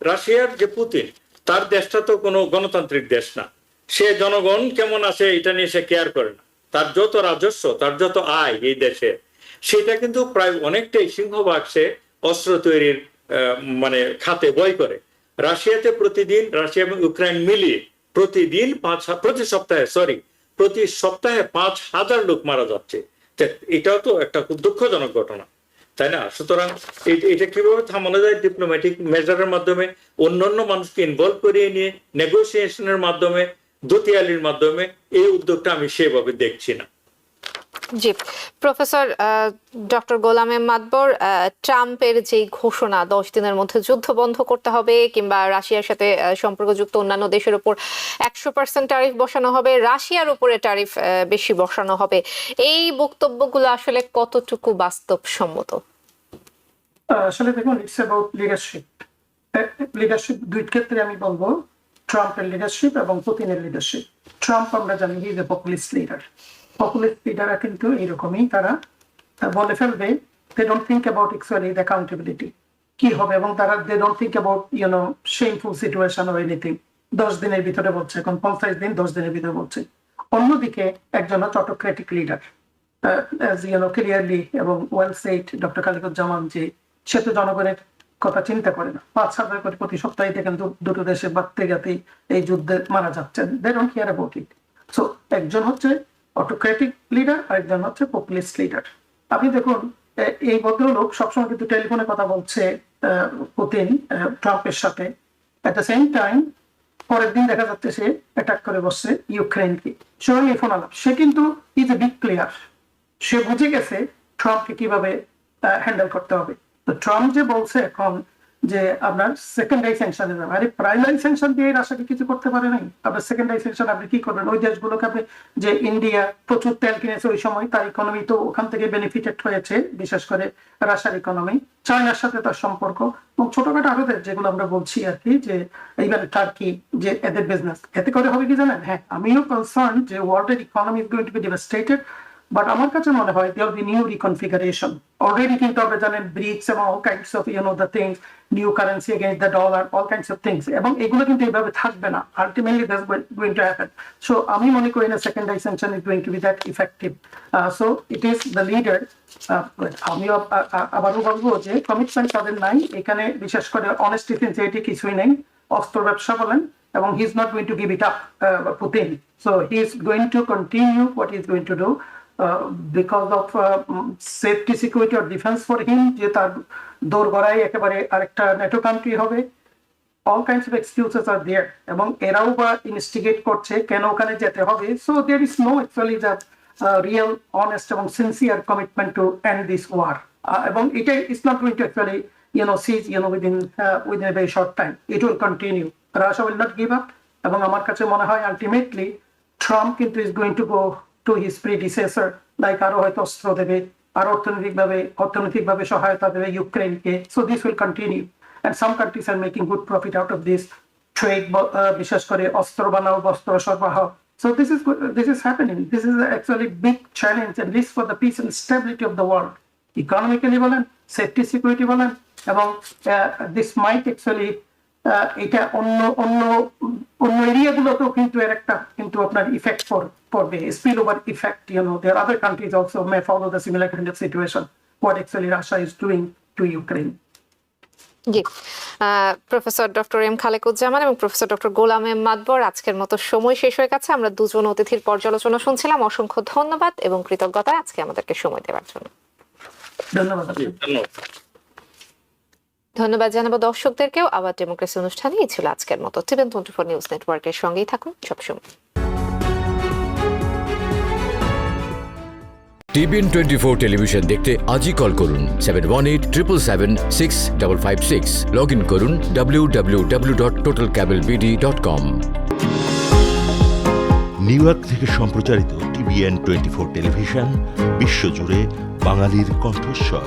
রাশিয়ার যে পুতিন, তার দেশটা তো কোনো গণতান্ত্রিক দেশ না। সে জনগণ কেমন আছে এটা নিয়ে সে কেয়ার করে না। তার যত রাজস্ব, তার যত আয় এই দেশে, সেটা কিন্তু প্রায় অনেকটাই সিংহভাগ সে অস্ত্র তৈরির মানে খাতে ব্যয় করে। রাশিয়াতে প্রতিদিন, রাশিয়া এবং ইউক্রেন মিলিয়ে প্রতিদিন প্রতি সপ্তাহে 5,000 লোক মারা যাচ্ছে। এটাও তো একটা খুব দুঃখজনক ঘটনা, তাই না? সুতরাং এটা কিভাবে থামানো যায়? ডিপ্লোম্যাটিক মেজারের মাধ্যমে, অন্যান্য মানুষকে ইনভলভ করিয়ে নিয়ে, নেগোসিয়েশনের মাধ্যমে, দতিয়ালির মাধ্যমে, এই উদ্যোগটা আমি সেভাবে দেখছি না। জি, professor doctor Golam M Matbar, ট্রাম্পের যে ঘোষণা 10 দিনের মধ্যে যুদ্ধ বন্ধ করতে হবে কিংবা রাশিয়ার সাথে সম্পর্কযুক্ত অন্যান্য দেশের উপর 100% ট্যারিফ বসানো হবে, রাশিয়ার উপরে ট্যারিফ বেশি বসানো হবে, এই বক্তব্যগুলো আসলে কতটুকু বাস্তবসম্মত? আসলে দেখুন, ইটস অ্যাবাউট লিডারশিপ। লিডারশিপ দুই ক্ষেত্রে আমি বলবো, ট্রাম্পের লিডারশিপ এবং পুতিনের লিডারশিপ। ট্রাম্প আমরা জানি he is a populist leader. Populist লিডাররা কিন্তু এইরকমই, তারা বলে ফেলবে, they don't think about actually the accountability কি হবে, এবং তারা they don't think about shameful situation or anything. 10 দিনের ভিতরে বলছে, এখন 50 দিন, 10 দিনের ভিতরে বলছে। অন্যদিকে একজন হচ্ছে অটোক্রেটিক লিডার, ক্লিয়ারলি এবং ওয়েল সেড ডক্টর খালেকুজ্জামান, যে সে তো জনগণের কথা চিন্তা করে না। 5,000 করে প্রতি সপ্তাহে দেখেন দুটো দেশে বাড়তে গেতেই এই যুদ্ধে মারা যাচ্ছেন, they don't care about it. So একজন হচ্ছে অটোক্রেটিক লিডার আর একজন হচ্ছে পপুলিস্ট লিডার। আপনি দেখুন, এই ভদ্রলোক সবসময় কিন্তু টেলিফোনে কথা বলছে পুতিন ট্রাম্পের সাথে, এট দ্য সেম টাইম পরের দিন দেখা যাচ্ছে সে অ্যাটাক করে বসছে ইউক্রেনকে, সঙ্গে ফোন আলাপ। সে কিন্তু ইজ এ বিগ প্লেয়ার, সে বুঝে গেছে ট্রাম্পকে কিভাবে হ্যান্ডেল করতে হবে। তো ট্রাম্প যে বলছে এখন যে আপনার সেকেন্ডারি স্যাংশনে যাবে। আরে প্রাইমারি স্যাংশন দিয়ে রাশিয়াকে কিছু করতে পারে নাই, আপনার সেকেন্ডারি স্যাংশন আপনি কি করবেন? ওই দেশগুলোকে আপনি, যে ইন্ডিয়া প্রচুর তেল কিনেছে ওই সময়, তার ইকোনমি তো ওখান থেকে বেনিফিটেড হয়েছে, বিশেষ করে রাশিয়ার ইকোনমি, চায়নার সাথে তার সম্পর্ক, এবং ছোটখাটো আরো দেশ যেগুলো আমরা বলছি আর কি, যে ইভেন টার্কি, যে এদের বিজনেস এতে করে হবে কি জানেন? হ্যাঁ, আমিও কনসার্ন যে ওয়ার্ল্ডের economy is going to be devastated, but আমার কাছে মনে হয় there be new reconfiguration. Already কিন্তু আমরা জানেন ব্রিক্স এবং all kinds of the things, new currency against the dollar, all kinds of things, এবং এগুলো কিন্তু এইভাবে থাকবে না, ultimately that's going to happen. So আমি মনে করি না secondary sanction is going to be that effective. So it is the leader. আমিও আবারও বলবো যে কমিটমেন্ট তাদের নাই এখানে, বিশেষ করে অনেস্টি সিনসিয়ারিটি কিছুই নেই, অস্ত্র ব্যবসা বলেন, এবং he is not going to give it up, Putin. So he is going to continue what he is going to do because of safety, security or defence for him, যে তার দোরগড়াই একেবারে আরেকটা নেটো কান্ট্রি হবে। all kinds of excuses are there, এবং এরাও বা ইনস্টিগেট করছে কেন ওখানে যেতে হবে। So there is no actually the real honest এবং sincere commitment to end this war, এবং এটা is not going to actually cease within a very short time. It will continue. Russia will not give up, এবং আমার কাছে মনে হয় ultimately Trump কিন্তু is going to go to his predecessor, like আরো হয়তো অস্ত্র দেবে, আর অর্থনৈতিকভাবে সহায়তা দেবে ইউক্রেনকে। So this will continue, and some countries are making good profit out of this trade, বিশেষ করে অস্ত্র বানাও, বস্ত্র সরবরাহ। So this is happening. This is actually big challenge and risk for the peace and stability of the world. Economically বলেন, safety security বলেন, এবং this might actually এটা অন্য এরিয়াগুলোতেও কিন্তু এর একটা কিন্তু আপনার ইফেক্ট পড়বে, spill over effect. there are other countries also may follow the similar kind of situation, what actually Russia is doing to Ukraine. জি, প্রফেসর ডক্টর এম খালেকুজ্জামান এবং professor doctor Golam M Matbar, আজকের মতো সময় শেষ হয়ে গেছে। আমরা দুজন অতিথির পর্যালোচনা শুনছিলাম। অসংখ্য ধন্যবাদ এবং কৃতজ্ঞতা আজকে আমাদেরকে সময় দেওয়ার জন্য। ধন্যবাদ। ধন্যবাদ জানাবো দর্শকদেরকেও। আবার ডেমোক্রেসি অনুষ্ঠানে এই ছিল আজকের মতো। টিভেন 24 নিউজ নেটওয়ার্কের সঙ্গেই থাকুন সবসময়। টিভিএন 24 টেলিভিশন দেখতে আজই কল করুন 7187776556। লগ ইন করুন www.totalcablebd.com। নিউ ইয়র্ক থেকে সম্প্রচারিত টিভিএন 24 টেলিভিশন বিশ্বজুড়ে বাঙালির কণ্ঠস্বর।